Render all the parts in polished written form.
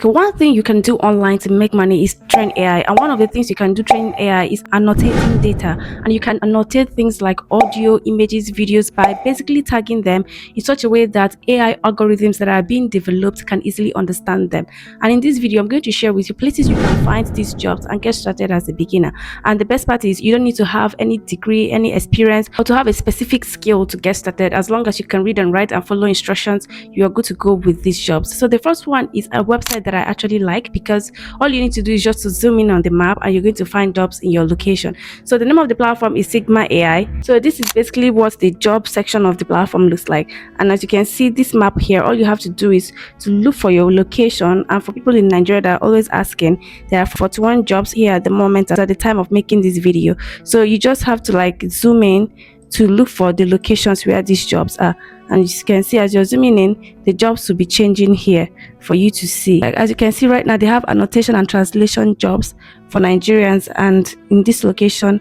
Okay, one thing you can do online to make money is train AI, and one of the things you can do training AI is annotating data. And you can annotate things like audio, images, videos by basically tagging them in such a way that AI algorithms that are being developed can easily understand them. And in this video, I'm going to share with you places you can find these jobs and get started as a beginner. And the best part is you don't need to have any degree, any experience, or to have a specific skill to get started. As long as you can read and write and follow instructions, you are good to go with these jobs. So the first one is a website that I actually like, because all you need to do is just to zoom in on the map and you're going to find jobs in your location. So the name of the platform is Sigma AI. So this is basically what the job section of the platform looks like. And as you can see this map here, all you have to do is to look for your location. And for people in Nigeria that are always asking, there are 41 jobs here at the moment at the time of making this video. So you just have to like zoom in to look for the locations where these jobs are. And you can see as you're zooming in, the jobs will be changing here for you to see. Like as you can see right now, they have annotation and translation jobs for Nigerians, and in this location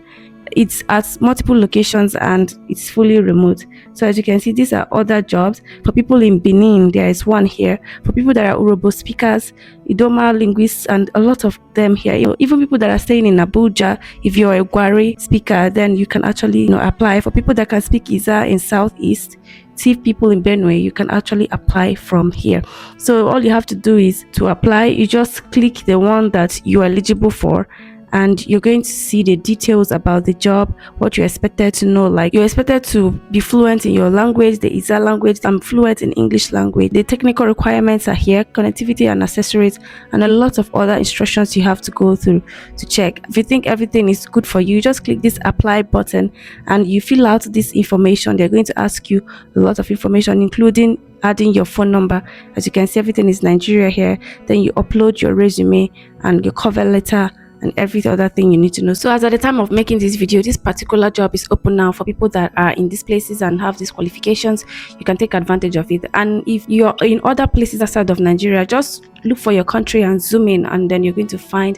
it's at multiple locations and it's fully remote. So as you can see, these are other jobs for people in Benin. There is one here for people that are Urobo speakers, Idoma linguists, and a lot of them here. Even people that are staying in Abuja, if you're a Gwari speaker, then you can actually apply. For people that can speak Iza in Southeast, Tiv people in Benue, you can actually apply from here. So all you have to do is to apply. You just click the one that you are eligible for, and you're going to see the details about the job, what you're expected to know. Like you're expected to be fluent in your language, the Iza language. I'm fluent in English language. The technical requirements are here, connectivity and accessories, and a lot of other instructions you have to go through to check. If you think everything is good for you, just click this apply button and you fill out this information. They're going to ask you a lot of information, including adding your phone number. As you can see, everything is Nigeria here. Then you upload your resume and your cover letter and every other thing you need to know. So as at the time of making this video, this particular job is open now for people that are in these places and have these qualifications. You can take advantage of it. And if you're in other places outside of Nigeria, just look for your country and zoom in, and then you're going to find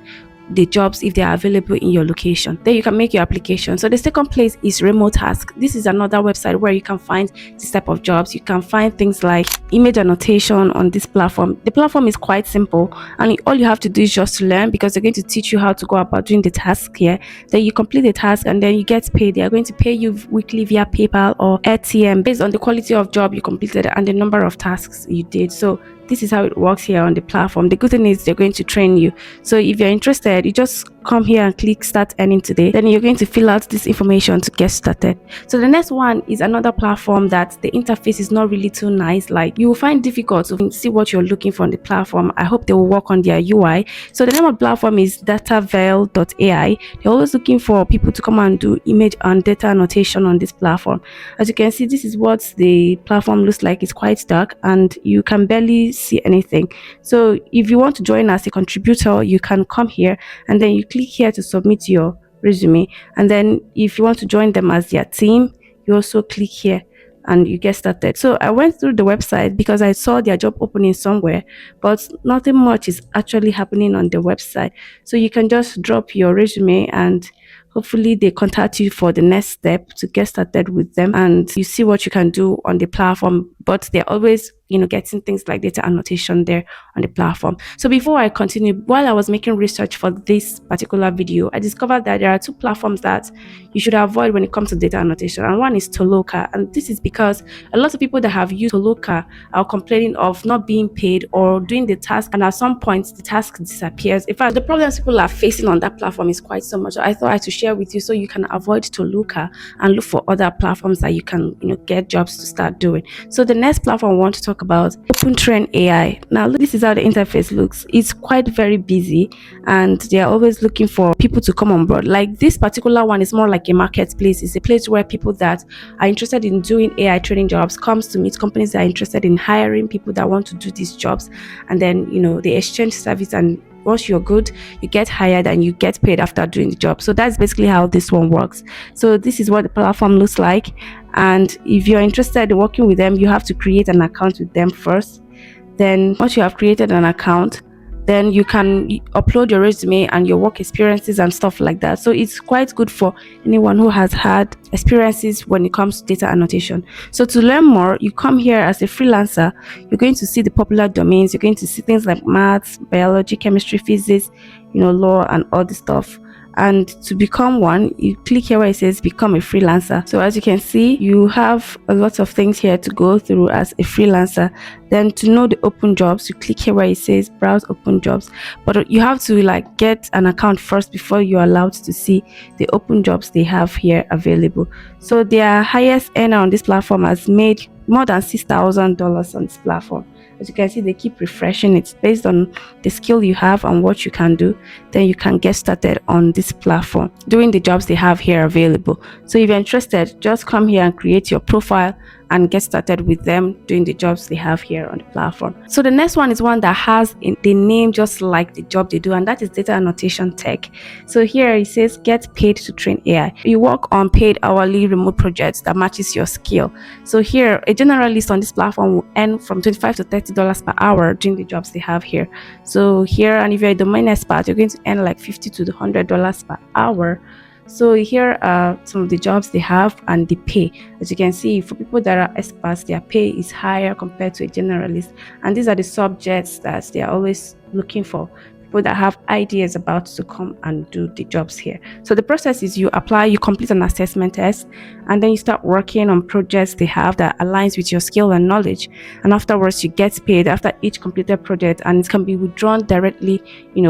the jobs if they are available in your location. Then you can make your application. So the second place is Remote Task. This is another website where you can find this type of jobs. You can find things like image annotation on this platform. The platform is quite simple, and all you have to do is just to learn, because they're going to teach you how to go about doing the task here. Then you complete the task and then you get paid. They are going to pay you weekly via PayPal or ATM based on the quality of job you completed and the number of tasks you did. So this is how it works here on the platform. The good thing is they're going to train you. So if you're interested, you just come here and click start earning today. Then you're going to fill out this information to get started. So the next one is another platform that the interface is not really too nice. Like you will find difficult to see what you're looking for on the platform. I hope they will work on their UI. So the name of the platform is dataveil.ai. They're always looking for people to come and do image and data annotation on this platform. As you can see, this is what the platform looks like. It's quite dark and you can barely see anything. So if you want to join as a contributor, you can come here and then you click here to submit your resume. And then if you want to join them as their team, you also click here and you get started. So I went through the website because I saw their job opening somewhere, but nothing much is actually happening on the website. So you can just drop your resume and hopefully they contact you for the next step to get started with them, and you see what you can do on the platform. But they're always getting things like data annotation there on the platform. So before I continue, while I was making research for this particular video, I discovered that there are two platforms that you should avoid when it comes to data annotation, and one is Toloka. And this is because a lot of people that have used Toloka are complaining of not being paid or doing the task, and at some point the task disappears. In fact, the problems people are facing on that platform is quite so much. So I thought I had to share with you so you can avoid Toloka and look for other platforms that you can get jobs to start doing. So the next platform I want to talk about, Train AI. Now this is how the interface looks. It's quite very busy and they are always looking for people to come on board. Like this particular one is more like a marketplace. It's a place where people that are interested in doing AI training jobs comes to meet companies that are interested in hiring people that want to do these jobs, and then they exchange service, and once you're good, you get hired and you get paid after doing the job. So that's basically how this one works. So this is what the platform looks like, and if you're interested in working with them, you have to create an account with them first. Then once you have created an account, then you can upload your resume and your work experiences and stuff like that. So it's quite good for anyone who has had experiences when it comes to data annotation. So to learn more, you come here as a freelancer. You're going to see the popular domains. You're going to see things like maths, biology, chemistry, physics, law, and all this stuff. And to become one, you click here where it says become a freelancer. So as you can see, you have a lot of things here to go through as a freelancer. Then to know the open jobs, you click here where it says browse open jobs, but you have to like get an account first before you're allowed to see the open jobs they have here available. So their highest earner on this platform has made more than $6,000 on this platform. As you can see, they keep refreshing it based on the skill you have and what you can do. Then you can get started on this platform doing the jobs they have here available. So if you're interested, just come here and create your profile and get started with them doing the jobs they have here on the platform. So the next one is one that has the name just like the job they do, and that is data annotation tech. So here it says get paid to train AI. You work on paid hourly remote projects that matches your skill. So here a generalist on this platform will earn from $25 to $30 per hour doing the jobs they have here. So here, and if you're a domain expert, you're going to earn like $50 to $100 per hour. So here are some of the jobs they have and the pay. As you can see, for people that are experts, their pay is higher compared to a generalist. And these are the subjects that they are always looking for. People that have ideas about to come and do the jobs here. So the process is you apply, you complete an assessment test, and then you start working on projects they have that aligns with your skill and knowledge. And afterwards, you get paid after each completed project, and it can be withdrawn directly,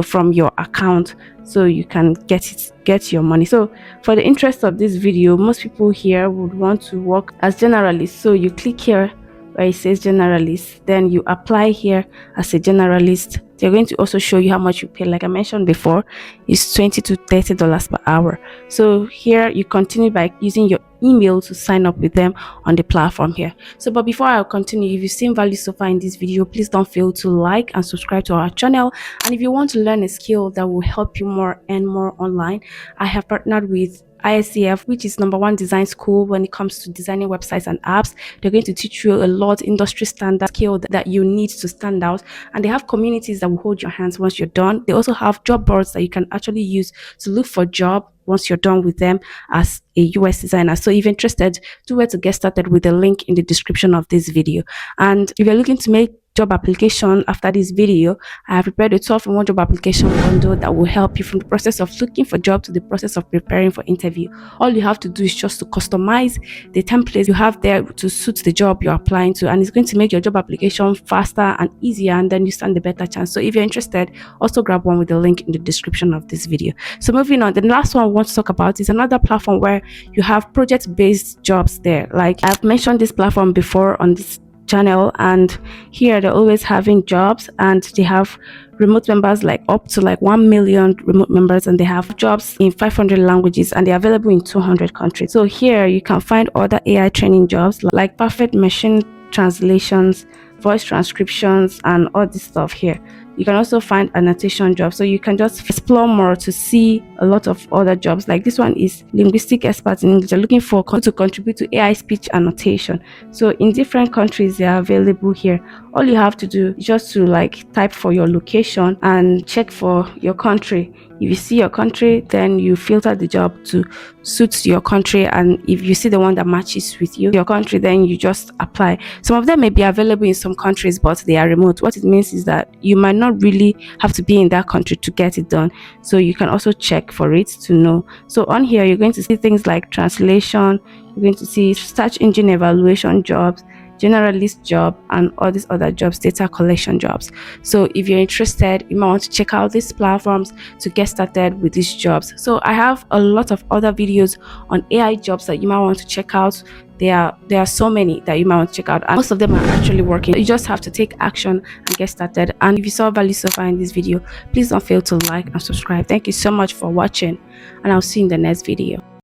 from your account, so you can get your money. So for the interest of this video, most people here would want to work as generalists. So you click here where it says generalist, then you apply here as a generalist. They're going to also show you how much you pay. Like I mentioned before, it's $20 to $30 per hour. So here you continue by using your email to sign up with them on the platform here. So but before I continue, if you've seen value so far in this video, please don't fail to like and subscribe to our channel. And if you want to learn a skill that will help you more and more online, I have partnered with ISCF, which is #1 design school when it comes to designing websites and apps. They're going to teach you a lot industry standard skill that you need to stand out, and they have communities that will hold your hands once you're done. They also have job boards that you can actually use to look for job once you're done with them as a UX designer. So if you're interested, do where to get started with the link in the description of this video. And if you're looking to make job application after this video, I have prepared a 12-in-1 job application bundle that will help you from the process of looking for job to the process of preparing for interview. All you have to do is just to customize the templates you have there to suit the job you're applying to, and it's going to make your job application faster and easier, and then you stand a better chance. So if you're interested, also grab one with the link in the description of this video. So moving on, the last one I want to talk about is another platform where you have project-based jobs there. Like I've mentioned this platform before on this channel, and here they're always having jobs, and they have remote members like up to like 1 million remote members, and they have jobs in 500 languages, and they're available in 200 countries. So here you can find other AI training jobs like perfect machine translations, voice transcriptions, and all this stuff here. You can also find annotation jobs, so you can just explore more to see a lot of other jobs. Like this one is linguistic experts in English. They're looking for to contribute to AI speech annotation. So in different countries, they are available here. All you have to do is just to like type for your location and check for your country. If you see your country, then you filter the job to suit your country, and if you see the one that matches with your country, then you just apply. Some of them may be available in some countries, but they are remote. What it means is that you might not really have to be in that country to get it done, so you can also check for it to know. So on here you're going to see things like translation, you're going to see search engine evaluation jobs, generalist job, and all these other jobs, data collection jobs. So if you're interested, you might want to check out these platforms to get started with these jobs. So I have a lot of other videos on AI jobs that you might want to check out. There are so many that you might want to check out, and most of them are actually working. You just have to take action and get started. And if you saw value so far in this video, please don't fail to like and subscribe. Thank you so much for watching, and I'll see you in the next video.